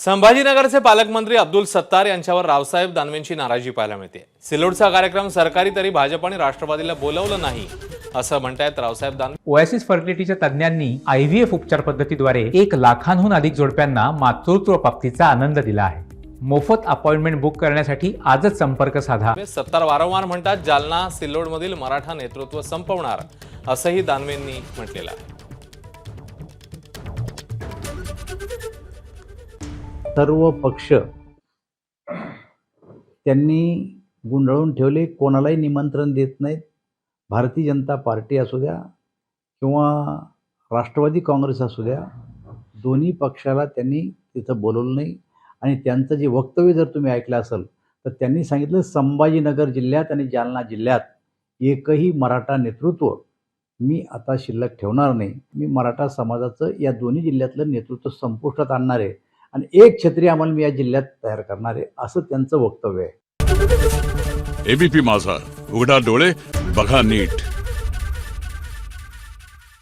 संभाजीनगरचे पालकमंत्री अब्दुल सत्तार यांच्यावर रावसाहेब दानवेंची नाराजी पाहायला मिळते। सिल्लोडचा कार्यक्रम सरकारी तरी भाजप आणि राष्ट्रवादीला बोलवलं नाही असं म्हणतायत रावसाहेब दानवे। ओएसिस फर्टिलिटीच्या तज्ञांनी IVF उपचार पद्धतीद्वारे 1 लाखांहून अधिक जोडप्यांना मातृत्व प्राप्तीचा आनंद दिला आहे। मोफत अपॉइंटमेंट बुक करण्यासाठी आजच संपर्क साधा। सत्तार वारंवार म्हणतात जालना सिल्लोडमधील मराठा नेतृत्व संपवणार असंही दानवेंनी म्हटलेलं आहे। सर्व पक्ष त्यांनी गुंडाळून ठेवले, कोणालाही निमंत्रण देत नाहीत। भारतीय जनता पार्टी असू द्या किंवा राष्ट्रवादी काँग्रेस असू द्या, दोन्ही पक्षाला त्यांनी तिथं बोलवलं नाही। आणि त्यांचं जे वक्तव्य जर तुम्ही ऐकलं असेल तर त्यांनी सांगितलं संभाजीनगर जिल्ह्यात आणि जालना जिल्ह्यात एकही मराठा नेतृत्व मी आता शिल्लक ठेवणार नाही। मी मराठा समाजाचं या दोन्ही जिल्ह्यातलं नेतृत्व संपुष्टात आणणार आहे आणि एक क्षत्रिय आम्हाला मी या जिल्ह्यात तयार करणार आहे, असं त्यांचं वक्तव्य आहे। ABP माझा, उघडा डोळे बघा नीट।